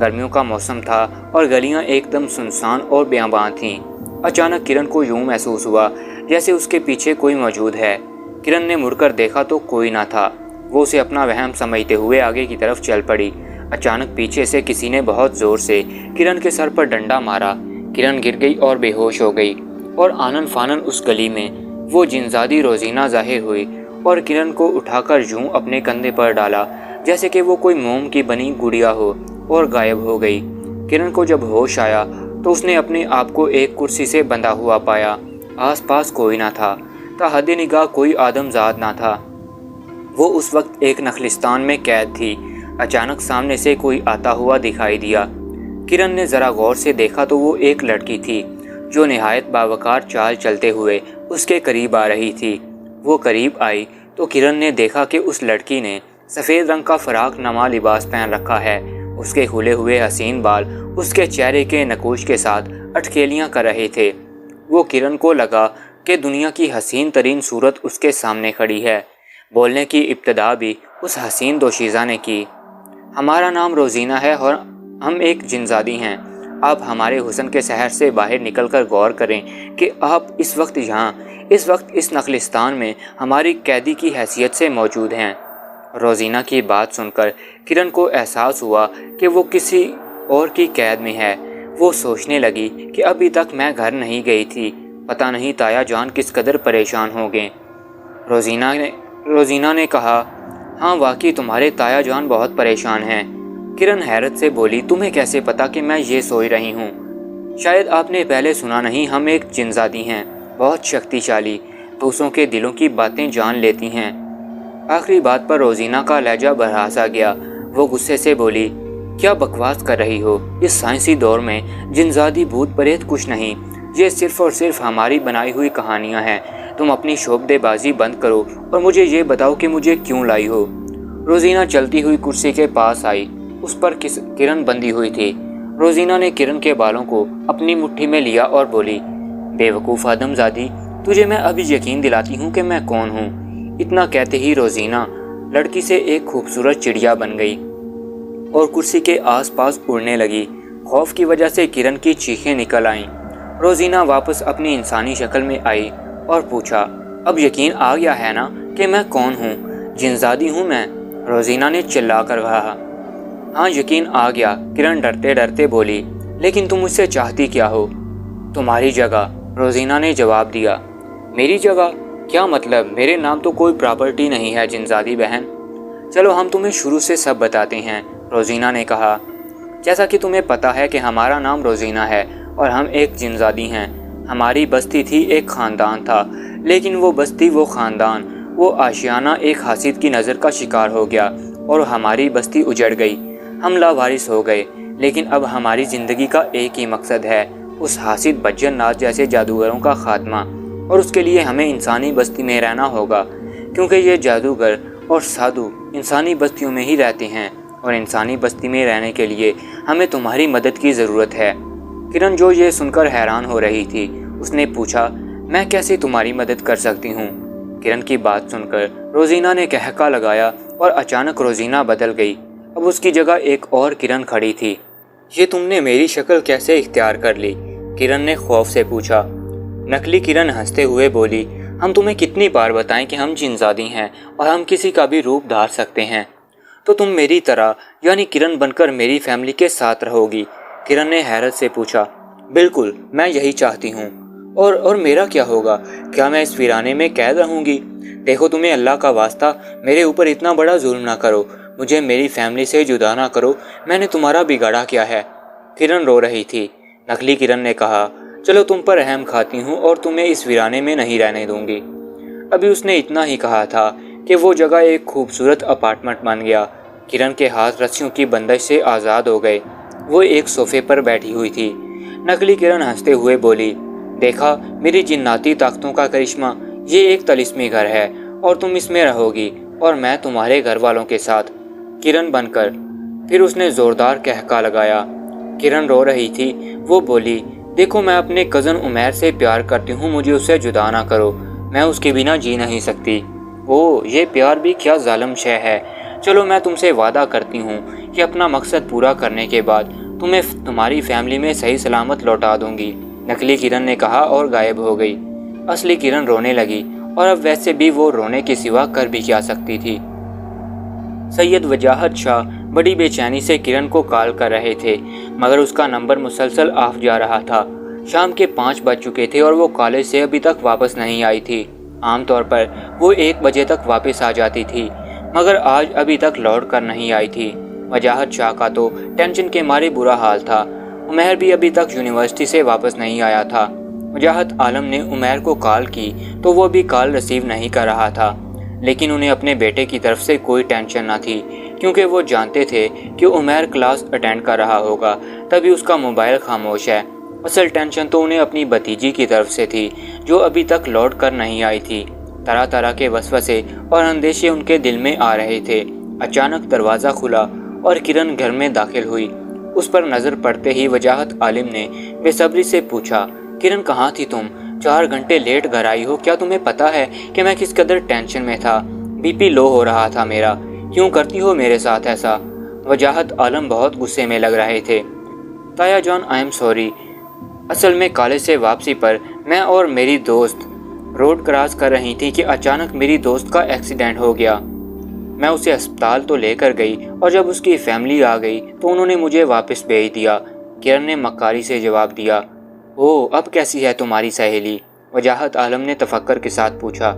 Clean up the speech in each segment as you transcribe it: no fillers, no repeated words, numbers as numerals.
گرمیوں کا موسم تھا اور گلیاں ایک دم سنسان اور بیاباں تھیں۔ اچانک کرن کو یوں محسوس ہوا جیسے اس کے پیچھے کوئی موجود ہے۔ کرن نے مڑ کر دیکھا تو کوئی نہ تھا۔ وہ اسے اپنا وہم سمجھتے ہوئے آگے کی طرف چل پڑی۔ اچانک پیچھے سے کسی نے بہت زور سے کرن کے سر پر ڈنڈا مارا۔ کرن گر گئی اور بے ہوش ہو گئی، اور آنن فانن اس گلی میں وہ جنزادی روزینہ ظاہر ہوئی اور کرن کو اٹھا کر یوں اپنے کندھے پر ڈالا جیسے کہ وہ کوئی موم کی بنی گڑیا ہو، اور غائب ہو گئی۔ کرن کو جب ہوش آیا تو اس نے اپنے آپ کو ایک کرسی سے بندھا ہوا پایا۔ آس پاس کوئی نہ تھا، تحت نگاہ کوئی آدم زاد نہ تھا۔ وہ اس وقت ایک نخلستان میں قید تھی۔ اچانک سامنے سے کوئی آتا ہوا دکھائی دیا۔ کرن نے ذرا غور سے دیکھا تو وہ ایک لڑکی تھی جو نہایت باوقار چال چلتے ہوئے اس کے قریب آ رہی تھی۔ وہ قریب آئی تو کرن نے دیکھا کہ اس لڑکی نے سفید رنگ کا فراق نما لباس پہن رکھا ہے۔ اس کے کھلے ہوئے حسین بال اس کے چہرے کے نقوش کے ساتھ اٹکیلیاں کر رہے تھے۔ وہ کرن کو لگا کہ دنیا کی حسین ترین صورت اس کے سامنے کھڑی ہے۔ بولنے کی ابتدا بھی اس حسین دوشیزہ نے کی۔ ہمارا نام روزینہ ہے اور ہم ایک جنزادی ہیں۔ آپ ہمارے حسن کے سحر سے باہر نکل کر غور کریں کہ آپ اس وقت یہاں، اس وقت اس نخلستان میں ہماری قیدی کی حیثیت سے موجود ہیں۔ روزینہ کی بات سن کر کرن کو احساس ہوا کہ وہ کسی اور کی قید میں ہے۔ وہ سوچنے لگی کہ ابھی تک میں گھر نہیں گئی تھی، پتہ نہیں تایا جان کس قدر پریشان ہو گئے۔ روزینہ نے کہا، ہاں واقعی تمہارے تایا جان بہت پریشان ہیں۔ کرن حیرت سے بولی، تمہیں کیسے پتا کہ میں یہ سوچ رہی ہوں؟ شاید آپ نے پہلے سنا نہیں، ہم ایک جنزادی ہیں، بہت شکتیشالی، دوسروں کے دلوں کی باتیں جان لیتی ہیں۔ آخری بات پر روزینہ کا لہجہ بڑھا سا گیا۔ وہ غصے سے بولی، کیا بکواس کر رہی ہو؟ اس سائنسی دور میں جنزادی بھوت پریت کچھ نہیں، یہ صرف اور صرف ہماری بنائی ہوئی کہانیاں ہیں۔ تم اپنی شعبدے بازی بند کرو اور مجھے یہ بتاؤ کہ مجھے کیوں لائی ہو؟ روزینہ چلتی ہوئی کرسی کے پاس آئی۔ اس پر کرن بندھی ہوئی تھی۔ روزینہ نے کرن کے بالوں کو اپنی مٹھی میں لیا اور بولی، بے وقوف آدم زادی، تجھے میں ابھی یقین دلاتی ہوں کہ میں کون ہوں۔ اتنا کہتے ہی روزینہ لڑکی سے ایک خوبصورت چڑیا بن گئی اور کرسی کے آس پاس اڑنے لگی۔ خوف کی وجہ سے کرن کی چیخیں نکل آئیں۔ روزینہ واپس اپنی انسانی شکل میں آئی اور پوچھا، اب یقین آ گیا ہے نا کہ میں کون ہوں؟ جنزادی ہوں میں، روزینہ نے چلا کر کہا۔ ہاں یقین آ گیا، کرن ڈرتے ڈرتے بولی، لیکن تم مجھ سے چاہتی کیا ہو؟ تمہاری جگہ، روزینہ نے جواب دیا۔ میری جگہ؟ کیا مطلب؟ میرے نام تو کوئی پراپرٹی نہیں ہے جنزادی بہن۔ چلو ہم تمہیں شروع سے سب بتاتے ہیں، روزینہ نے کہا۔ جیسا کہ تمہیں پتہ ہے کہ ہمارا نام روزینہ ہے اور ہم ایک جنزادی ہیں۔ ہماری بستی تھی، ایک خاندان تھا، لیکن وہ بستی، وہ خاندان، وہ آشیانہ ایک حاسد کی نظر کا شکار ہو گیا اور ہماری بستی اجڑ گئی۔ ہم لاوارث ہو گئے، لیکن اب ہماری زندگی کا ایک ہی مقصد ہے، اس حاسد بجن ناز جیسے جادوگروں کا خاتمہ، اور اس کے لیے ہمیں انسانی بستی میں رہنا ہوگا، کیونکہ یہ جادوگر اور سادھو انسانی بستیوں میں ہی رہتے ہیں، اور انسانی بستی میں رہنے کے لیے ہمیں تمہاری مدد کی ضرورت ہے۔ کرن جو یہ سن کر حیران ہو رہی تھی، اس نے پوچھا، میں کیسے تمہاری مدد کر سکتی ہوں؟ کرن کی بات سن کر روزینہ نے کہکا لگایا اور اچانک روزینہ بدل گئی۔ اب اس کی جگہ ایک اور کرن کھڑی تھی۔ یہ تم نے میری شکل کیسے اختیار کر لی؟ کرن نے خوف سے پوچھا۔ نقلی کرن ہنستے ہوئے بولی، ہم تمہیں کتنی بار بتائیں کہ ہم جنزادی ہیں اور ہم کسی کا بھی روپ دھار سکتے ہیں؟ تو تم میری طرح یعنی کرن بن کر میری فیملی کے ساتھ رہو گی؟ کرن نے حیرت سے پوچھا۔ بالکل، میں یہی چاہتی ہوں۔ اور میرا کیا ہوگا؟ کیا میں اس ویرانے میں قید رہوں گی؟ دیکھو تمہیں اللہ کا واسطہ میرے اوپر اتنا بڑا ظلم نہ کرو، مجھے میری فیملی سے جدا نہ کرو، میں نے تمہارا بگاڑا کیا ہے؟ کرن رو رہی تھی۔ نقلی کرن نے کہا، چلو تم پر رحم کھاتی ہوں اور تمہیں اس ویرانے میں نہیں رہنے دوں گی۔ ابھی اس نے اتنا ہی کہا تھا کہ وہ جگہ ایک خوبصورت اپارٹمنٹ بن گیا۔ کرن کے ہاتھ رسیوں کی بندش سے آزاد ہو گئے۔ وہ ایک صوفے پر بیٹھی ہوئی تھی۔ نقلی کرن ہنستے ہوئے بولی، دیکھا میری جناتی طاقتوں کا کرشمہ، یہ ایک طلسمی گھر ہے اور تم اس میں رہو گی اور میں تمہارے گھر والوں کے ساتھ، کرن بن کر۔ پھر اس نے زوردار کہکا لگایا۔ کرن رو رہی تھی۔ وہ بولی، دیکھو میں اپنے کزن عمیر سے پیار کرتی ہوں، مجھے اس سے جدا نہ کرو، میں اس کے بنا جی نہیں سکتی۔ یہ پیار بھی کیا ظالم شے ہے چلو میں تم سے وعدہ کرتی ہوں کہ اپنا مقصد پورا کرنے کے بعد تمہیں تمہاری فیملی میں صحیح سلامت لوٹا دوں گی، نقلی کرن نے کہا اور غائب ہو گئی۔ اصلی کرن رونے لگی، اور اب ویسے بھی وہ رونے کے سوا کر بھی کیا سکتی تھی۔ سید وجاہت شاہ بڑی بے چینی سے کرن کو کال کر رہے تھے، مگر اس کا نمبر مسلسل آف جا رہا تھا۔ شام کے 5 بج چکے تھے اور وہ کالج سے ابھی تک واپس نہیں آئی تھی۔ عام طور پر وہ 1 بجے تک واپس آ جاتی تھی، مگر آج ابھی تک لوٹ کر نہیں آئی تھی۔ وجاہت شاہ کا تو ٹینشن کے مارے برا حال تھا۔ عمیر بھی ابھی تک یونیورسٹی سے واپس نہیں آیا تھا۔ وجاہت عالم نے عمیر کو کال کی تو وہ بھی کال ریسیو نہیں کر رہا تھا، لیکن انہیں اپنے بیٹے کی طرف سے کوئی ٹینشن نہ تھی، کیونکہ وہ جانتے تھے کہ عمیر کلاس اٹینڈ کر رہا ہوگا، تبھی اس کا موبائل خاموش ہے۔ اصل ٹینشن تو انہیں اپنی بھتیجی کی طرف سے تھی، جو ابھی تک لوٹ کر نہیں آئی تھی۔ طرح طرح کے وسوسے اور اندیشے ان کے دل میں آ رہے تھے۔ اچانک دروازہ کھلا اور کرن گھر میں داخل ہوئی۔ اس پر نظر پڑتے ہی وجاہت عالم نے بے صبری سے پوچھا، کرن کہاں تھی تم؟ 4 گھنٹے لیٹ گھر آئی ہو۔ کیا تمہیں پتا ہے کہ میں کس قدر ٹینشن میں تھا؟ بی پی لو ہو رہا تھا میرا۔ کیوں کرتی ہو میرے ساتھ ایسا؟ وجاہت عالم بہت غصے میں لگ رہے تھے۔ تایا جان آئی ایم سوری، اصل میں کالج سے واپسی پر میں اور میری دوست روڈ کراس کر رہی تھی کہ اچانک میری دوست کا ایکسیڈنٹ ہو گیا۔ میں اسے ہسپتال تو لے کر گئی، اور جب اس کی فیملی آ گئی تو انہوں نے مجھے واپس بھیج دیا، کرن نے مکاری سے جواب دیا۔ اوہ، اب کیسی ہے تمہاری سہیلی؟ وجاہت عالم نے تفکر کے ساتھ پوچھا۔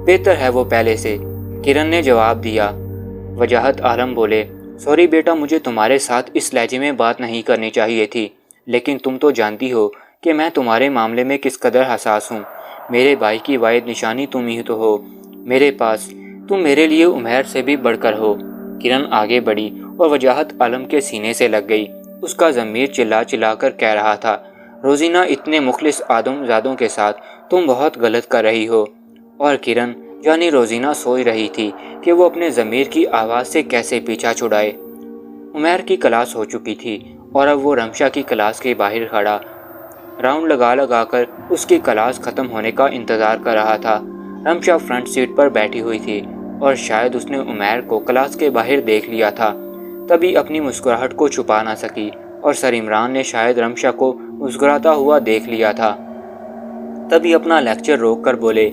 بہتر ہے وہ پہلے سے، کرن نے جواب دیا۔ وجاہت عالم بولے، سوری بیٹا، مجھے تمہارے ساتھ اس لہجے میں بات نہیں کرنی چاہیے تھی، لیکن تم تو جانتی ہو کہ میں تمہارے معاملے میں کس قدر حساس ہوں۔ میرے بھائی کی واحد نشانی تم ہی تو ہو میرے پاس، تم میرے لیے عمیر سے بھی بڑھ کر ہو۔ کرن آگے بڑھی اور وجاہت عالم کے سینے سے لگ گئی۔ اس کا ضمیر چلا چلا کر کہہ رہا تھا، روزینہ اتنے مخلص آدم زادوں کے ساتھ تم بہت غلط کر رہی ہو۔ اور کرن یعنی روزینہ سوچ رہی تھی کہ وہ اپنے ضمیر کی آواز سے کیسے پیچھا چھڑائے۔ عمیر کی کلاس ہو چکی تھی اور اب وہ رمشا کی کلاس کے باہر کھڑا راؤنڈ لگا لگا کر اس کی کلاس ختم ہونے کا انتظار کر رہا تھا۔ رمشا فرنٹ سیٹ پر بیٹھی ہوئی تھی اور شاید اس نے عمیر کو کلاس کے باہر دیکھ لیا تھا، تبھی اپنی مسکراہٹ کو چھپا نہ سکی، اور سر عمران نے شاید رمشا کو مسکراتا ہوا دیکھ لیا تھا، تبھی اپنا لیکچر روک کر بولے،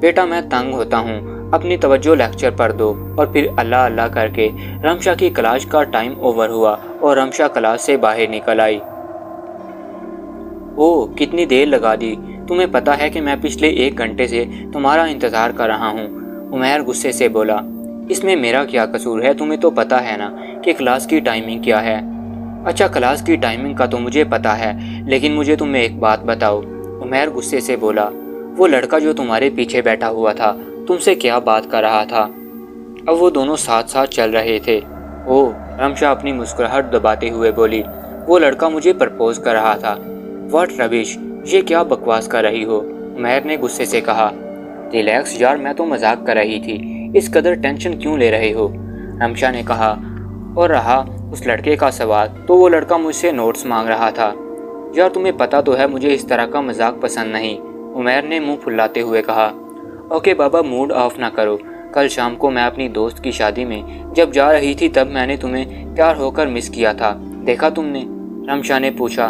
بیٹا میں تنگ ہوتا ہوں، اپنی توجہ لیکچر پر دو۔ اور پھر اللہ اللہ کر کے رمشا کی کلاس کا ٹائم اوور ہوا اور رمشا کلاس سے باہر نکل آئی۔ اوہ، کتنی دیر لگا دی، تمہیں پتا ہے کہ میں پچھلے 1 گھنٹے سے تمہارا انتظار کر رہا ہوں۔ عمیر غصے سے بولا، اس میں میرا کیا قصور ہے؟ تمہیں تو پتا ہے نا کہ کلاس کی ٹائمنگ کیا ہے۔ اچھا، کلاس کی ٹائمنگ کا تو مجھے پتا ہے، لیکن مجھے تمہیں ایک بات بتاؤ۔ عمیر غصے سے بولا، وہ لڑکا جو تمہارے پیچھے بیٹھا ہوا تھا تم سے کیا بات کر رہا تھا؟ اب وہ دونوں ساتھ ساتھ چل رہے تھے۔ اوہ، رمشا اپنی مسکراہٹ دباتے ہوئے بولی، وہ لڑکا مجھے پرپوز کر رہا تھا۔ واٹ ربش، یہ کیا بکواس کر رہی ہو؟ عمیر نے غصے سے کہا۔ ریلیکس یار، میں تو مذاق کر رہی تھی، اس قدر ٹینشن کیوں لے رہے ہو؟ رمشا نے کہا۔ اور رہا اس لڑکے کا سوال، تو وہ لڑکا مجھ سے نوٹس مانگ رہا تھا۔ یار تمہیں پتا تو ہے مجھے اس طرح کا مذاق پسند نہیں، عمیر نے منہ پھلاتے ہوئے کہا۔ اوکے بابا، موڈ آف نہ کرو، کل شام کو میں اپنی دوست کی شادی میں جب جا رہی تھی تب میں نے تمہیں تیار ہو کر مس کیا تھا، دیکھا تم نے؟ رمشا نے پوچھا۔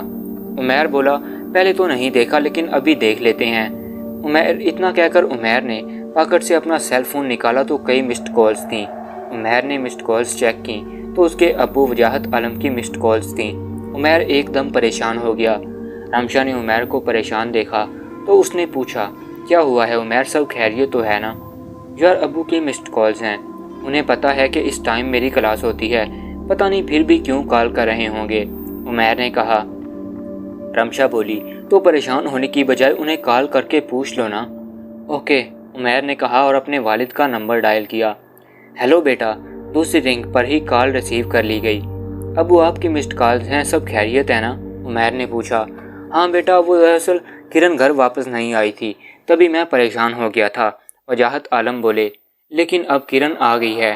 عمیر بولا، پہلے تو نہیں دیکھا لیکن ابھی دیکھ لیتے ہیں۔ عمیر اتنا کہہ کر عمیر نے پاکٹ سے اپنا سیل فون نکالا تو کئی مسڈ کالز تھیں۔ عمیر نے مسڈ کالز چیک کی تو اس کے ابو وجاہت عالم کی مسڈ کالز تھیں۔ عمیر ایک دم پریشان ہو گیا۔ رمشا نے عمیر کو پریشان دیکھا تو اس نے پوچھا، کیا ہوا ہے عمیر، سب خیریت تو ہے نا؟ یار ابو کی مسڈ کالز ہیں، انہیں پتا ہے کہ اس ٹائم میری کلاس ہوتی ہے، پتہ نہیں پھر بھی کیوں کال کر رہے ہوں گے، عمیر نے کہا۔ رمشا بولی، تو پریشان ہونے کی بجائے انہیں کال کر کے پوچھ لو نا۔ اوکے، عمیر نے کہا اور اپنے والد کا نمبر ڈائل کیا۔ ہیلو بیٹا، دوسری رنگ پر ہی کال ریسیو کر لی گئی۔ ابو آپ کی مسڈ کالز ہیں، سب خیریت ہے نا؟ عمیر نے پوچھا۔ ہاں بیٹا، وہ دراصل کرن گھر واپس نہیں آئی تھی، تبھی میں پریشان ہو گیا تھا، وجاہت عالم بولے۔ لیکن اب کرن آ گئی ہے۔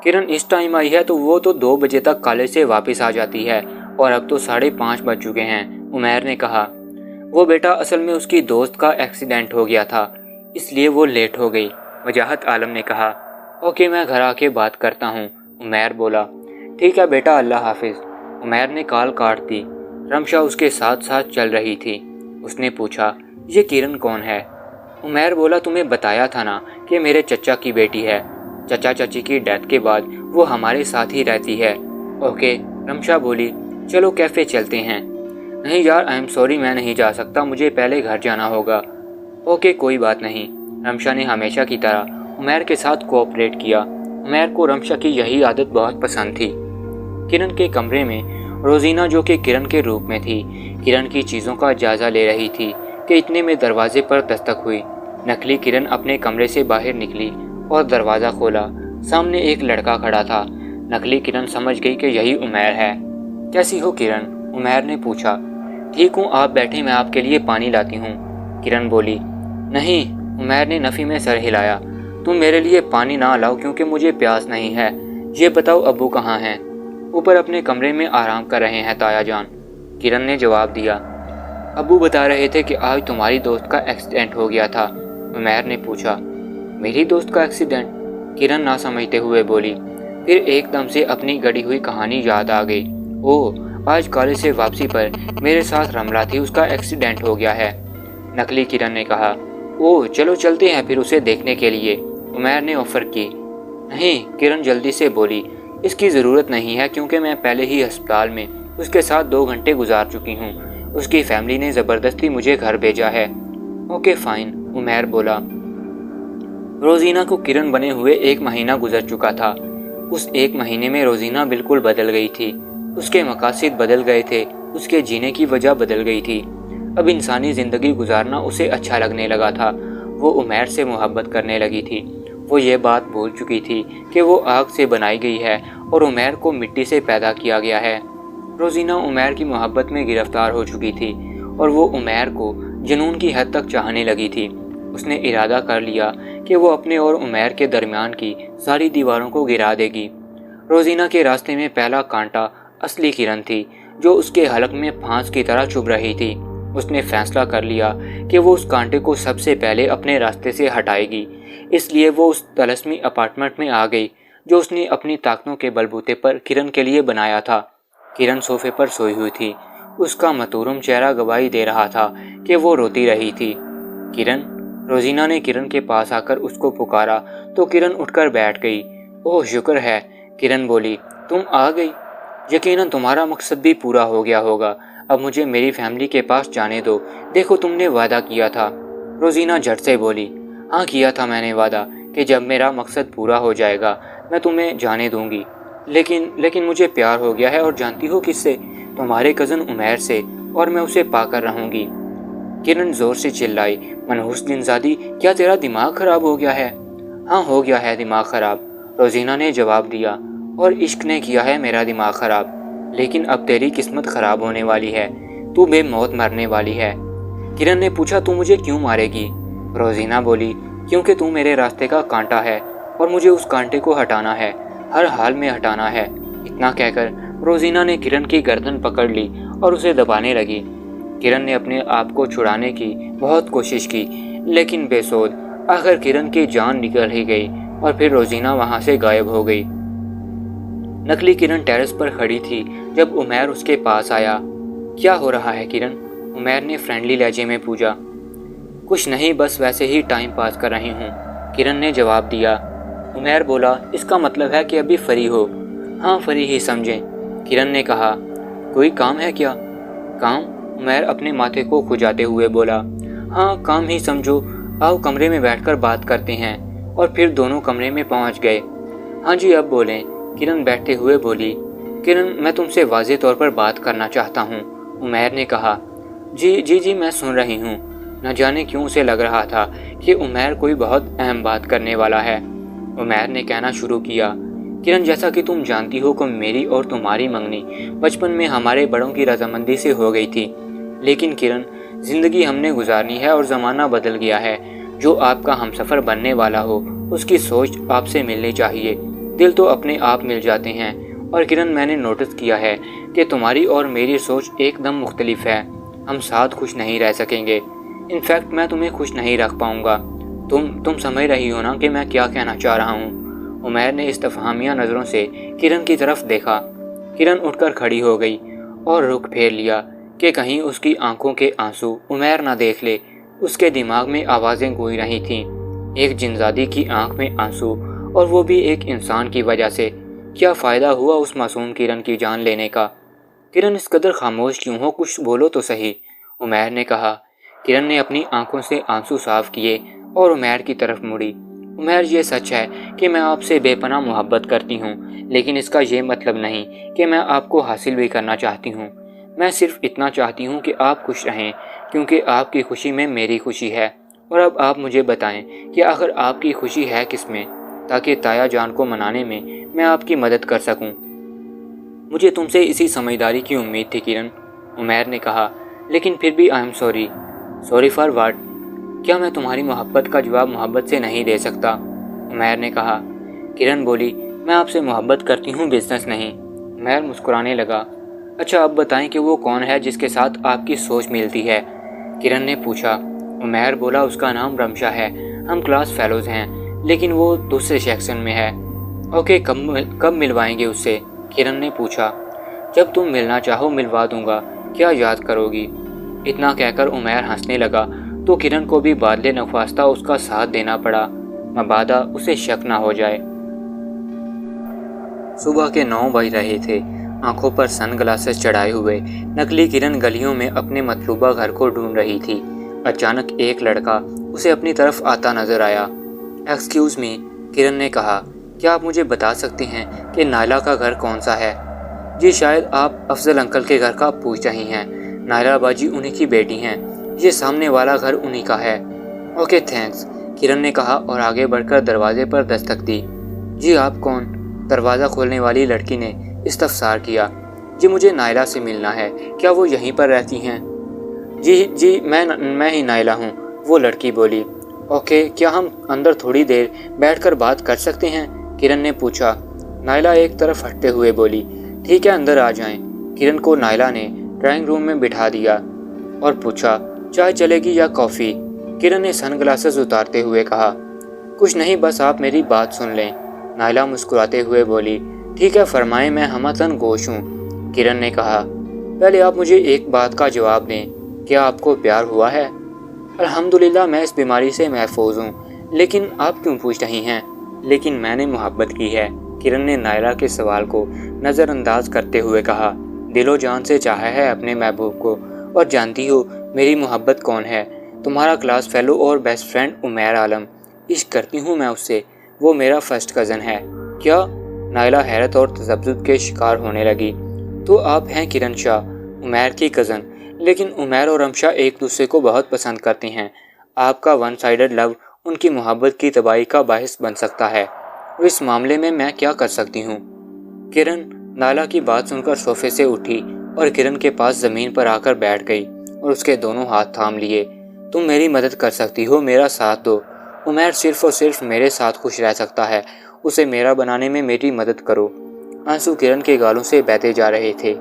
کرن اس ٹائم آئی ہے تو وہ تو 2 بجے تک کالج سے واپس آ جاتی ہے، اور اب تو 5:30 بج چکے ہیں، عمیر نے کہا۔ وہ بیٹا اصل میں اس کی دوست کا ایکسیڈنٹ ہو گیا تھا، اس لیے وہ لیٹ ہو گئی، وجاہت عالم نے کہا۔ اوکے میں گھر آ کے بات کرتا ہوں، عمیر بولا۔ ٹھیک ہے بیٹا، اللہ حافظ۔ عمیر نے کال کاٹ دی۔ رمشا اس کے ساتھ ساتھ چل رہی تھی۔ اس نے پوچھا، یہ کرن کون ہے؟ عمیر بولا، تمہیں بتایا تھا نا کہ میرے چچا کی بیٹی ہے۔ چچا چچی کی ڈیتھ کے بعد وہ ہمارے ساتھ ہی رہتی ہے۔ اوکے، رمشا بولی، چلو کیفے چلتے ہیں۔ نہیں یار، آئی ایم سوری، میں نہیں جا سکتا، مجھے پہلے گھر جانا ہوگا۔ اوکے کوئی بات نہیں۔ رمشا نے ہمیشہ کی طرح عمیر کے ساتھ کوآپریٹ کیا۔ عمیر کو رمشا کی یہی عادت بہت پسند تھی۔ کرن کے کمرے میں روزینہ، جو کہ کرن کے روپ میں تھی، کرن کی چیزوں کا جائزہ لے رہی تھی کہ اتنے میں دروازے پر دستک ہوئی۔ نقلی کرن اپنے کمرے سے باہر نکلی اور دروازہ کھولا۔ سامنے ایک لڑکا کھڑا تھا۔ نقلی کرن سمجھ گئی کہ یہی عمیر ہے۔ کیسی ہو کرن؟ عمیر نے پوچھا۔ ٹھیک ہوں، آپ بیٹھیں، میں آپ کے لیے پانی لاتی ہوں، کرن بولی۔ نہیں، عمیر نے نفی میں سر ہلایا، تم میرے لیے پانی نہ لاؤ کیونکہ مجھے پیاس نہیں ہے۔ یہ بتاؤ ابو کہاں ہیں؟ اوپر اپنے کمرے میں آرام کر رہے ہیں تایا جان، کرن نے جواب دیا۔ ابو بتا رہے تھے کہ آج تمہاری دوست کا ایکسیڈنٹ ہو گیا تھا، عمیر نے پوچھا۔ میری دوست کا ایکسیڈنٹ؟ کرن نہ سمجھتے ہوئے بولی۔ پھر ایک دم سے اپنی گڑی ہوئی کہانی یاد آ گئی۔ اوہ، آج کالج سے واپسی پر میرے ساتھ رملہ تھی، اس کا ایکسیڈنٹ ہو گیا ہے، نقلی کرن نے کہا۔ اوہ چلو چلتے ہیں پھر اسے دیکھنے کے لیے، عمیر نے آفر کی۔ نہیں، کرن جلدی سے بولی، اس کی ضرورت نہیں ہے کیونکہ میں پہلے ہی ہسپتال میں اس کے ساتھ 2 گھنٹے گزار چکی ہوں۔ اس کی فیملی نے زبردستی مجھے گھر بھیجا ہے۔ اوکے فائن، عمیر بولا۔ روزینہ کو کرن بنے ہوئے 1 مہینہ گزر چکا تھا۔ اس 1 مہینے میں روزینہ بالکل بدل گئی تھی۔ اس کے مقاصد بدل گئے تھے، اس کے جینے کی وجہ بدل گئی تھی۔ اب انسانی زندگی گزارنا اسے اچھا لگنے لگا تھا۔ وہ عمیر سے محبت کرنے لگی تھی۔ وہ یہ بات بھول چکی تھی کہ وہ آگ سے بنائی گئی ہے اور عمیر کو مٹی سے پیدا کیا گیا ہے۔ روزینہ عمیر کی محبت میں گرفتار ہو چکی تھی اور وہ عمیر کو جنون کی حد تک چاہنے لگی تھی۔ اس نے ارادہ کر لیا کہ وہ اپنے اور عمیر کے درمیان کی ساری دیواروں کو گرا دے گی۔ روزینہ کے راستے میں پہلا کانٹا اصلی کرن تھی، جو اس کے حلق میں پھانس کی طرح چبھ رہی تھی۔ اس نے فیصلہ کر لیا کہ وہ اس کانٹے کو سب سے پہلے اپنے راستے سے ہٹائے گی۔ اس لیے وہ اس طلسمی اپارٹمنٹ میں آ گئی جو اس نے اپنی طاقتوں کے بلبوتے پر کرن کے لیے بنایا تھا۔ کرن صوفے پر سوئی ہوئی تھی۔ اس کا متورم چہرہ گواہی دے رہا تھا کہ وہ روتی رہی تھی۔ کرن، روزینہ نے کرن کے پاس آ کر اس کو پکارا تو کرن اٹھ کر بیٹھ گئی۔ اوہ شکر ہے، کرن بولی، تم آ گئی۔ یقیناً تمہارا مقصد بھی پورا ہو گیا ہوگا۔ اب مجھے میری فیملی کے پاس جانے دو، دیکھو تم نے وعدہ کیا تھا۔ روزینہ جھٹ سے بولی، ہاں کیا تھا میں نے وعدہ کہ جب میرا مقصد پورا ہو جائے گا میں تمہیں جانے دوں گی، لیکن مجھے پیار ہو گیا ہے، اور جانتی ہو کس سے؟ تمہارے کزن عمیر سے، اور میں اسے پا کر رہوں گی۔ کرن زور سے چلائی، منحوس جنزادی، کیا تیرا دماغ خراب ہو گیا ہے؟ ہاں ہو گیا ہے دماغ خراب، روزینہ نے جواب دیا، اور عشق نے کیا ہے میرا دماغ خراب۔ لیکن اب تیری قسمت خراب ہونے والی ہے، تو بے موت مرنے والی ہے۔ کرن نے پوچھا، تو مجھے کیوں مارے گی؟ روزینہ بولی، کیونکہ تو میرے راستے کا کانٹا ہے اور مجھے اس کانٹے کو ہٹانا ہے، ہر حال میں ہٹانا ہے۔ اتنا کہہ کر روزینہ نے کرن کی گردن پکڑ لی اور اسے دبانے لگی۔ کرن نے اپنے آپ کو چھڑانے کی بہت کوشش کی لیکن بے سود۔ آخر کرن کی جان نکل ہی گئی اور پھر روزینہ وہاں سے غائب ہو گئی۔ نقلی کرن ٹیرس پر کھڑی تھی جب عمیر اس کے پاس آیا۔ کیا ہو رہا ہے کرن؟ عمیر نے فرینڈلی لہجے میں پوچھا۔ کچھ نہیں، بس ویسے ہی ٹائم پاس کر رہی ہوں، کرن نے جواب دیا۔ عمیر بولا، اس کا مطلب ہے کہ ابھی فری ہو؟ ہاں فری ہی سمجھیں، کرن نے کہا۔ کوئی کام ہے کیا؟ کام؟ عمیر اپنے ماتھے کو کھجاتے ہوئے بولا، ہاں کام ہی سمجھو، آؤ کمرے میں بیٹھ کر بات کرتے ہیں۔ اور پھر دونوں کمرے میں پہنچ گئے۔ ہاں جی اب بولیں، کرن بیٹھتے ہوئے بولی۔ کرن، میں تم سے واضح طور پر بات کرنا چاہتا ہوں، عمیر نے کہا۔ جی میں سن رہی ہوں۔ نہ جانے کیوں اسے لگ رہا تھا کہ عمیر کوئی بہت اہم بات کرنے والا ہے۔ عمیر نے کہنا شروع کیا، کرن جیسا کہ تم جانتی ہو کہ میری اور تمہاری منگنی بچپن میں ہمارے بڑوں کی رضامندی سے ہو گئی تھی، لیکن کرن زندگی ہم نے گزارنی ہے اور زمانہ بدل گیا ہے۔ جو آپ کا ہمسفر بننے والا ہو اس کی سوچ آپ سے ملنی چاہیے، دل تو اپنے آپ مل جاتے ہیں۔ اور کرن، میں نے نوٹس کیا ہے کہ تمہاری اور میری سوچ ایک دم مختلف ہے۔ ہم ساتھ خوش نہیں رہ سکیں گے، انفیکٹ میں تمہیں خوش نہیں رکھ پاؤں گا۔ تم سمجھ رہی ہو نا کہ میں کیا کہنا چاہ رہا ہوں؟ عمیر نے استفہامیہ نظروں سے کرن کی طرف دیکھا۔ کرن اٹھ کر کھڑی ہو گئی اور رخ پھیر لیا کہ کہیں اس کی آنکھوں کے آنسو عمیر نہ دیکھ لے۔ اس کے دماغ میں آوازیں گونج رہی تھیں، ایک جنزادی کی آنکھ میں آنسو، اور وہ بھی ایک انسان کی وجہ سے۔ کیا فائدہ ہوا اس معصوم کرن کی جان لینے کا؟ کرن اس قدر خاموش کیوں ہو؟ کچھ بولو تو صحیح، عمیر نے کہا۔ کرن نے اپنی آنکھوں سے آنسو صاف کیے اور عمیر کی طرف مڑی۔ عمیر، یہ سچ ہے کہ میں آپ سے بے پناہ محبت کرتی ہوں، لیکن اس کا یہ مطلب نہیں کہ میں آپ کو حاصل بھی کرنا چاہتی ہوں۔ میں صرف اتنا چاہتی ہوں کہ آپ خوش رہیں، کیونکہ آپ کی خوشی میں میری خوشی ہے۔ اور اب آپ مجھے بتائیں کہ آخر آپ کی خوشی ہے کس میں، تاکہ تایا جان کو منانے میں آپ کی مدد کر سکوں۔ مجھے تم سے اسی سمجھداری کی امید تھی کرن، عمیر نے کہا، لیکن پھر بھی I am sorry. Sorry for what? کیا میں تمہاری محبت کا جواب محبت سے نہیں دے سکتا؟ عمیر نے کہا۔ کرن بولی، میں آپ سے محبت کرتی ہوں، بزنس نہیں۔ عمیر مسکرانے لگا۔ اچھا اب بتائیں کہ وہ کون ہے جس کے ساتھ آپ کی سوچ ملتی ہے؟ کرن نے پوچھا۔ عمیر بولا، اس کا نام رمشا ہے، ہم کلاس فیلوز ہیں، لیکن وہ دوسرے سیکشن میں ہے۔ اوکے، کب ملوائیں گے اس سے؟ کرن نے پوچھا۔ جب تم ملنا چاہو ملوا دوں گا، کیا یاد کرو گی؟ اتنا کہہ کر عمیر ہنسنے لگا تو کرن کو بھی بادل نخواستہ اس کا ساتھ دینا پڑا، مبادا اسے شک نہ ہو جائے۔ صبح کے 9 بج رہے تھے۔ آنکھوں پر سن گلاسز چڑھائے ہوئے نقلی کرن گلیوں میں اپنے مطلوبہ گھر کو ڈھونڈ رہی تھی۔ اچانک ایک لڑکا اسے اپنی طرف آتا نظر آیا۔ ایکسکیوز می، کرن نے کہا، کیا آپ مجھے بتا سکتے ہیں کہ نائلہ کا گھر کون سا ہے؟ جی، شاید آپ افضل انکل کے گھر کا پوچھ رہی ہیں۔ نائلہ باجی انہی کی بیٹی ہیں، یہ سامنے والا گھر انہی کا ہے۔ اوکے تھینکس، کرن نے کہا اور آگے بڑھ کر دروازے پر دستک دی۔ جی آپ کون؟ دروازہ کھولنے والی لڑکی نے استفسار کیا۔ جی مجھے نائلہ سے ملنا ہے، کیا وہ یہیں پر رہتی ہیں؟ جی میں ہی نائلہ ہوں، وہ لڑکی بولی۔ اوکے، کیا ہم اندر تھوڑی دیر بیٹھ کر بات کر سکتے ہیں؟ کرن نے پوچھا۔ نائلہ ایک طرف ہٹتے ہوئے بولی، ٹھیک ہے اندر آ جائیں۔ کرن کو نائلہ نے ڈرائنگ روم میں بٹھا دیا اور پوچھا، چائے چلے گی یا کافی؟ کرن نے سن گلاسز اتارتے ہوئے کہا، کچھ نہیں، بس آپ میری بات سن لیں۔ نائلہ مسکراتے ہوئے بولی، ٹھیک ہے فرمائیں، میں ہمتن گوش ہوں۔ کرن نے کہا، پہلے آپ مجھے ایک بات کا جواب دیں، کیا آپ کو پیار ہوا ہے؟ الحمدللہ میں اس بیماری سے محفوظ ہوں، لیکن آپ کیوں پوچھ رہی ہیں؟ لیکن میں نے محبت کی ہے، کرن نے نائلہ کے سوال کو نظر انداز کرتے ہوئے کہا۔ دل و جان سے چاہا ہے اپنے محبوب کو، اور جانتی ہو میری محبت کون ہے؟ تمہارا کلاس فیلو اور بیسٹ فرینڈ عمیر عالم۔ عشق کرتی ہوں میں اس سے، وہ میرا فرسٹ کزن ہے۔ کیا؟ نائلہ حیرت اور تذبذب کے شکار ہونے لگی۔ تو آپ ہیں کرن شاہ، عمیر کی کزن، لیکن عمیر اور رمشا ایک دوسرے کو بہت پسند کرتے ہیں۔ آپ کا ون سائیڈڈ لو ان کی محبت کی تباہی کا باعث بن سکتا ہے، اور اس معاملے میں کیا کر سکتی ہوں؟ کرن نائلہ کی بات سن کر صوفے سے اٹھی اور کرن کے پاس زمین پر آ کر بیٹھ گئی اور اس کے دونوں ہاتھ تھام لیے۔ تم میری مدد کر سکتی ہو، میرا ساتھ دو۔ عمیر صرف اور صرف میرے ساتھ خوش رہ سکتا ہے، اسے میرا بنانے میں میری مدد کرو۔ آنسو کرن کے گالوں سے بہتے جا رہے تھے۔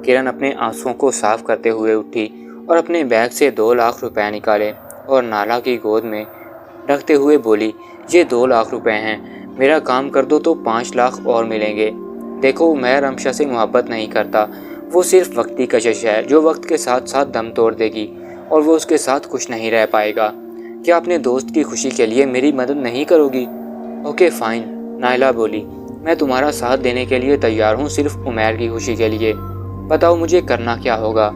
کرن اپنے آنسوؤں کو صاف کرتے ہوئے اٹھی اور اپنے بیگ سے 2 لاکھ روپے نکالے اور نائلہ کی گود میں رکھتے ہوئے بولی، یہ 2 لاکھ روپے ہیں، میرا کام کر دو تو 5 لاکھ اور ملیں گے۔ دیکھو عمیر رمشا سے محبت نہیں کرتا، وہ صرف وقتی کشش ہے جو وقت کے ساتھ ساتھ دم توڑ دے گی، اور وہ اس کے ساتھ خوش نہیں رہ پائے گا۔ کیا اپنے دوست کی خوشی کے لیے میری مدد نہیں کرو گی؟ اوکے فائن، نائلہ بولی، میں تمہارا ساتھ دینے کے لیے تیار ہوں، صرف عمیر کی خوشی کے لیے۔ بتاؤ مجھے کرنا کیا ہوگا؟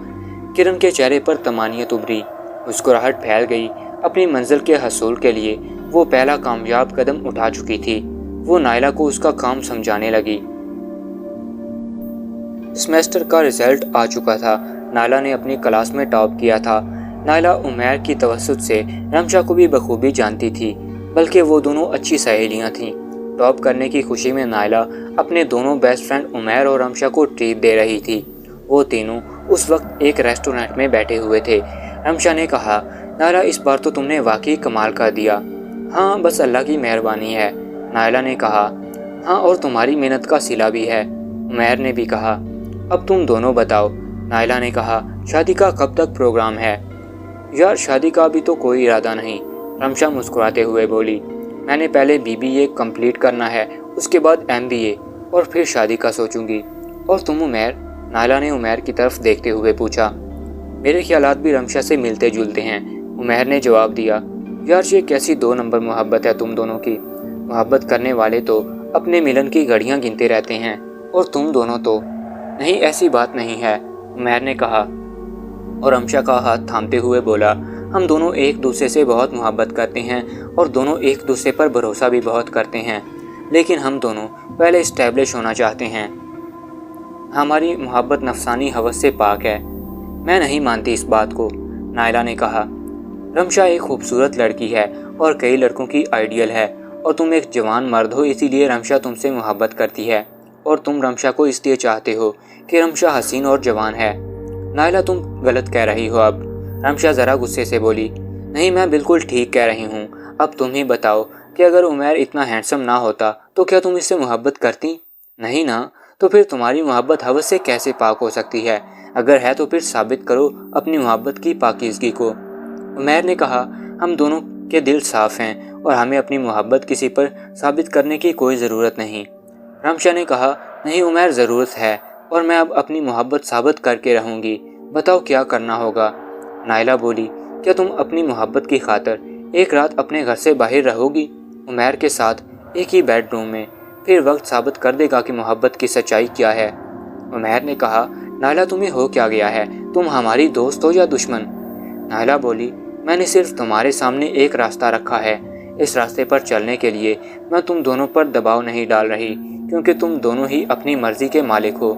کرن کے چہرے پر طمانینت ابھری، مسکراہٹ پھیل گئی۔ اپنی منزل کے حصول کے لیے وہ پہلا کامیاب قدم اٹھا چکی تھی۔ وہ نائلہ کو اس کا کام سمجھانے لگی۔ سیمیسٹر کا رزلٹ آ چکا تھا۔ نائلہ نے اپنی کلاس میں ٹاپ کیا تھا۔ نائلہ عمیر کی توسط سے رمشا کو بھی بخوبی جانتی تھی، بلکہ وہ دونوں اچھی سہیلیاں تھیں۔ ٹاپ کرنے کی خوشی میں نائلہ اپنے دونوں بیسٹ فرینڈ عمیر اور رمشا کو ٹریٹ دے رہی تھی۔ وہ تینوں اس وقت ایک ریسٹورنٹ میں بیٹھے ہوئے تھے۔ رمشا نے کہا، نائلہ اس بار تو تم نے واقعی کمال کر دیا۔ ہاں بس اللہ کی مہربانی ہے، نائلہ نے کہا۔ ہاں اور تمہاری محنت کا صلہ بھی ہے، عمیر نے بھی کہا۔ اب تم دونوں بتاؤ، نائلہ نے کہا، شادی کا کب تک پروگرام ہے؟ یار شادی کا بھی تو کوئی ارادہ نہیں، رمشا مسکراتے ہوئے بولی۔ میں نے پہلے BBA کمپلیٹ کرنا ہے اس کے بعد MBA اور پھر شادی کا سوچوں گی۔ اور تم عمیر؟ نائلہ نے عمیر کی طرف دیکھتے ہوئے پوچھا۔ میرے خیالات بھی رمشا سے ملتے جلتے ہیں، عمیر نے جواب دیا۔ یار یہ کیسی 2 نمبر محبت ہے تم دونوں کی؟ محبت کرنے والے تو اپنے ملن کی گھڑیاں گنتے رہتے ہیں، اور تم دونوں تو… نہیں، ایسی بات نہیں ہے، عمیر نے کہا اور رمشا کا ہاتھ تھامتے ہوئے بولا۔ ہم دونوں ایک دوسرے سے بہت محبت کرتے ہیں اور دونوں ایک دوسرے پر بھروسہ بھی بہت کرتے ہیں، لیکن ہم دونوں پہلے اسٹیبلش ہونا چاہتے ہیں۔ ہماری محبت نفسانی ہوس سے پاک ہے۔ میں نہیں مانتی اس بات کو، نائلہ نے کہا۔ رمشا ایک خوبصورت لڑکی ہے اور کئی لڑکوں کی آئیڈیل ہے، اور تم ایک جوان مرد ہو، اسی لیے رمشا تم سے محبت کرتی ہے، اور تم رمشا کو اس لیے چاہتے ہو کہ رمشا حسین اور جوان ہے۔ نائلہ تم غلط کہہ رہی ہو اب، رمشا ذرا غصے سے بولی۔ نہیں، میں بالکل ٹھیک کہہ رہی ہوں۔ اب تم ہی بتاؤ کہ اگر عمیر اتنا ہینڈسم نہ ہوتا تو کیا تم اس سے محبت کرتی؟ نہیں نا، تو پھر تمہاری محبت ہوس سے کیسے پاک ہو سکتی ہے؟ اگر ہے تو پھر ثابت کرو اپنی محبت کی پاکیزگی کو۔ عمیر نے کہا، ہم دونوں کے دل صاف ہیں اور ہمیں اپنی محبت کسی پر ثابت کرنے کی کوئی ضرورت نہیں۔ رمشا نے کہا، نہیں عمیر، ضرورت ہے، اور میں اب اپنی محبت ثابت کر کے رہوں گی۔ بتاؤ کیا کرنا ہوگا؟ نائلہ بولی، کیا تم اپنی محبت کی خاطر ایک رات اپنے گھر سے باہر رہو گی عمیر کے ساتھ ایک ہی بیڈ روم میں؟ پھر وقت ثابت کر دے گا کہ محبت کی سچائی کیا ہے۔ عمیر نے کہا، نائلہ تمہیں ہو کیا گیا ہے؟ تم ہماری دوست ہو یا دشمن؟ نائلہ بولی، میں نے صرف تمہارے سامنے ایک راستہ رکھا ہے، اس راستے پر چلنے کے لیے میں تم دونوں پر دباؤ نہیں ڈال رہی، کیونکہ تم دونوں ہی اپنی مرضی کے مالک ہو۔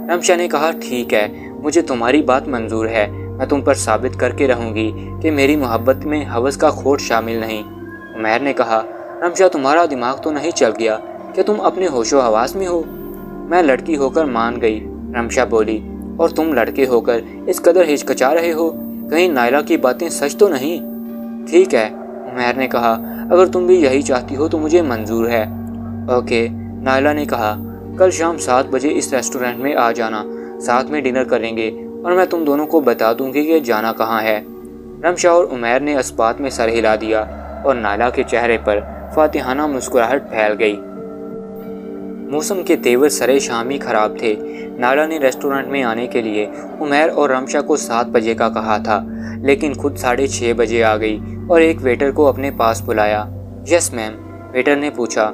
رمشا نے کہا، ٹھیک ہے، مجھے تمہاری بات منظور ہے، میں تم پر ثابت کر کے رہوں گی کہ میری محبت میں ہوس کا کھوٹ شامل نہیں۔ عمیر نے کہا، رمشا تمہارا دماغ تو نہیں چل گیا؟ کہ تم اپنے ہوش و حواس میں ہو؟ میں لڑکی ہو کر مان گئی، رمشا بولی، اور تم لڑکے ہو کر اس قدر ہچکچا رہے ہو، کہیں نائلہ کی باتیں سچ تو نہیں؟ ٹھیک ہے، عمیر نے کہا، اگر تم بھی یہی چاہتی ہو تو مجھے منظور ہے۔ اوکے، نائلہ نے کہا، کل شام 7 بجے اس ریسٹورنٹ میں آ جانا، ساتھ میں ڈنر کریں گے اور میں تم دونوں کو بتا دوں گی کہ جانا کہاں ہے۔ رمشا اور عمیر نے اس بات میں سر ہلا دیا اور نائلہ کے چہرے پر فاتحانہ مسکراہٹ پھیل گئی۔ موسم کے تیور سرے شام ہی خراب تھے۔ نائلہ نے ریسٹورنٹ میں آنے کے لیے عمیر اور رمشا کو 7 بجے کا کہا تھا، لیکن خود 6:30 بجے آ گئی اور ایک ویٹر کو اپنے پاس بلایا۔ یس میم، ویٹر نے پوچھا۔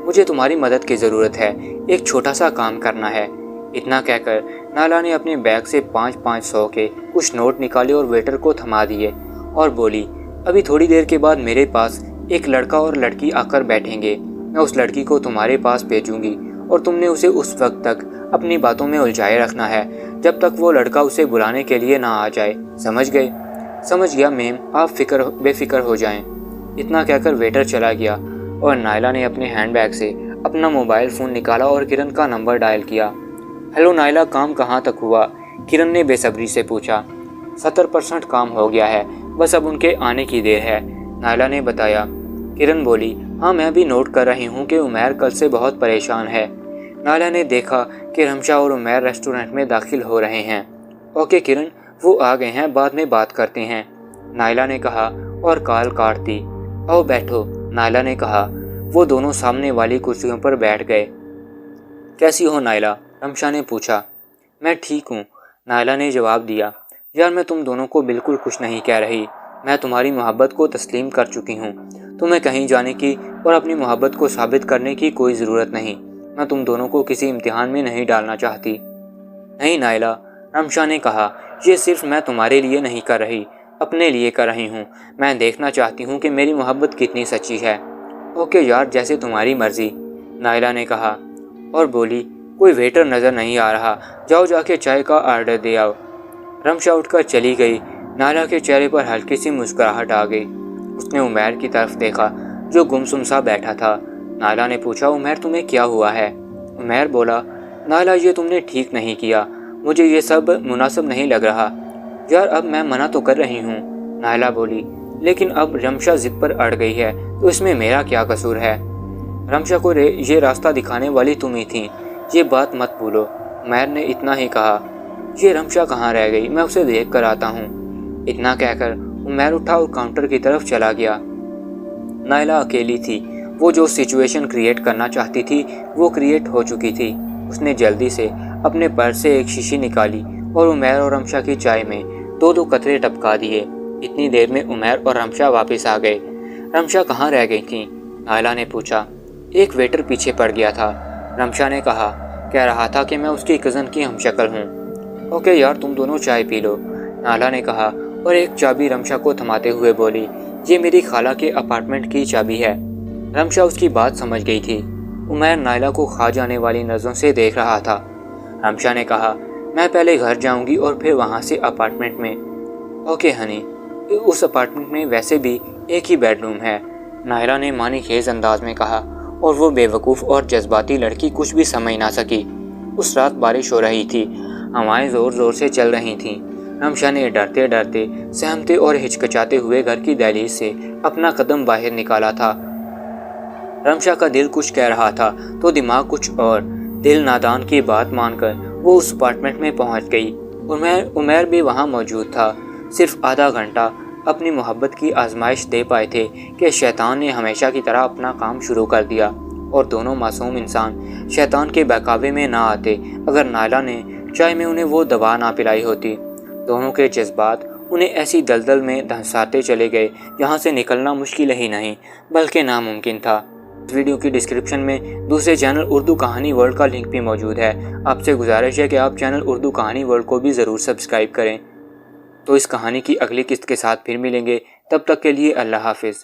مجھے تمہاری مدد کی ضرورت ہے، ایک چھوٹا سا کام کرنا ہے۔ اتنا کہہ کر نائلہ نے اپنے بیگ سے 500 کے کچھ نوٹ نکالے اور ویٹر کو تھما دیے اور بولی، ابھی تھوڑی دیر کے بعد میرے پاس ایک لڑکا اور لڑکی آ کر بیٹھیں گے، میں اس لڑکی کو تمہارے پاس بھیجوں گی اور تم نے اسے اس وقت تک اپنی باتوں میں الجھائے رکھنا ہے جب تک وہ لڑکا اسے بلانے کے لیے نہ آ جائے، سمجھ گئے؟ سمجھ گیا میم، آپ بے فکر ہو جائیں۔ اتنا کہہ کر ویٹر چلا گیا اور نائلہ نے اپنے ہینڈ بیگ سے اپنا موبائل فون نکالا اور کرن کا نمبر ڈائل کیا۔ ہیلو نائلہ، کام کہاں تک ہوا؟ کرن نے بے صبری سے پوچھا۔ 70% کام ہو گیا ہے، بس اب ان کے آنے کی دیر ہے، نائلہ نے بتایا۔ کرن بولی، ہاں میں بھی نوٹ کر رہی ہوں کہ عمیر کل سے بہت پریشان ہے۔ نائلہ نے دیکھا کہ رمشا اور عمیر ریسٹورنٹ میں داخل ہو رہے ہیں۔ اوکے کرن، وہ آ گئے ہیں، بعد میں بات کرتے ہیں، نائلہ نے کہا اور کال کاٹ دی۔ آؤ بیٹھو، نائلہ نے کہا۔ وہ دونوں سامنے والی کرسیوں پر بیٹھ گئے۔ کیسی ہو نائلہ؟ رمشا نے پوچھا۔ میں ٹھیک ہوں، نائلہ نے جواب دیا۔ یار میں تم دونوں کو بالکل کچھ نہیں کہہ رہی، میں تمہاری محبت کو تسلیم کر چکی ہوں، تمہیں کہیں جانے کی اور اپنی محبت کو ثابت کرنے کی کوئی ضرورت نہیں، میں تم دونوں کو کسی امتحان میں نہیں ڈالنا چاہتی۔ نہیں نائلہ، رمشا نے کہا، یہ صرف میں تمہارے لیے نہیں کر رہی، اپنے لیے کر رہی ہوں، میں دیکھنا چاہتی ہوں کہ میری محبت کتنی سچی ہے۔ اوکے یار، جیسے تمہاری مرضی، نائلہ نے کہا اور بولی، کوئی ویٹر نظر نہیں آ رہا، جاؤ جا کے چائے کا آرڈر دے آؤ۔ رمشا اٹھ کر چلی گئی۔ نائلہ کے چہرے پر ہلکی سی مسکراہٹ آ گئی۔ اس نے عمیر کی طرف دیکھا جو گمسم سا بیٹھا تھا۔ نائلہ نے پوچھا، عمیر تمہیں کیا ہوا ہے؟ عمیر بولا، نائلہ یہ تم نے ٹھیک نہیں کیا، مجھے یہ سب مناسب نہیں لگ رہا۔ یار اب میں منع تو کر رہی ہوں، نائلہ بولی، لیکن اب رمشا ضد پر اڑ گئی ہے تو اس میں میرا کیا قصور ہے؟ رمشا کو یہ راستہ دکھانے والی تم ہی تھی، یہ بات مت بھولو، عمیر نے اتنا ہی کہا۔ یہ رمشا کہاں رہ گئی؟ میں اسے دیکھ کر آتا ہوں۔ اتنا کہہ کر عمیر اٹھا اور کاؤنٹر کی طرف چلا گیا۔ نائلہ اکیلی تھی، وہ جو سچویشن کریٹ کرنا چاہتی تھی وہ کریٹ ہو چکی تھی۔ اس نے جلدی سے اپنے پرس سے ایک شیشی نکالی اور عمیر اور رمشا کی چائے میں 2 قطرے ٹپکا دیے۔ اتنی دیر میں عمیر اور رمشا واپس آ گئے۔ رمشا کہاں رہ گئی تھیں؟ نائلہ نے پوچھا۔ ایک ویٹر پیچھے پڑ گیا تھا، رمشا نے کہا۔ کہہ رہا تھا کہ میں اس کی کزن کی ہم شکل ہوں۔ اوکے یار، تم دونوں چائے پی لو، نائلہ نے کہا اور ایک چابی رمشا کو تھماتے ہوئے بولی، یہ میری خالہ کے اپارٹمنٹ کی چابی ہے۔ رمشا اس کی بات سمجھ گئی تھی۔ عمیر نائلہ کو کھا جانے والی نظروں سے دیکھ رہا تھا۔ رمشا نے کہا، میں پہلے گھر جاؤں گی اور پھر وہاں سے اپارٹمنٹ میں۔ اوکے ہنی، اس اپارٹمنٹ میں ویسے بھی ایک ہی بیڈ روم ہے، نائلہ نے معنی خیز انداز میں کہا، اور وہ بے وقوف اور جذباتی لڑکی کچھ بھی سمجھ نہ سکی۔ اس رات بارش ہو رہی تھی، ہوائیں زور زور سے چل رہی تھیں۔ رمشا نے ڈرتے ڈرتے، سہمتے اور ہچکچاتے ہوئے گھر کی دہلیز سے اپنا قدم باہر نکالا تھا۔ رمشا کا دل کچھ کہہ رہا تھا تو دماغ کچھ اور۔ دل نادان کی بات مان کر وہ اس اپارٹمنٹ میں پہنچ گئی۔ عمیر بھی وہاں موجود تھا۔ صرف آدھا گھنٹہ اپنی محبت کی آزمائش دے پائے تھے کہ شیطان نے ہمیشہ کی طرح اپنا کام شروع کر دیا، اور دونوں معصوم انسان شیطان کے بہکاوے میں نہ آتے اگر نائلہ نے چائے میں انہیں وہ دوا نہ پلائی ہوتی۔ دونوں کے جذبات انہیں ایسی دلدل میں دھنساتے چلے گئے جہاں سے نکلنا مشکل ہی نہیں بلکہ ناممکن تھا۔ اس ویڈیو کی ڈسکرپشن میں دوسرے چینل اردو کہانی ورلڈ کا لنک بھی موجود ہے۔ آپ سے گزارش ہے کہ آپ چینل اردو کہانی ورلڈ کو بھی ضرور سبسکرائب کریں۔ تو اس کہانی کی اگلی قسط کے ساتھ پھر ملیں گے، تب تک کے لیے اللہ حافظ۔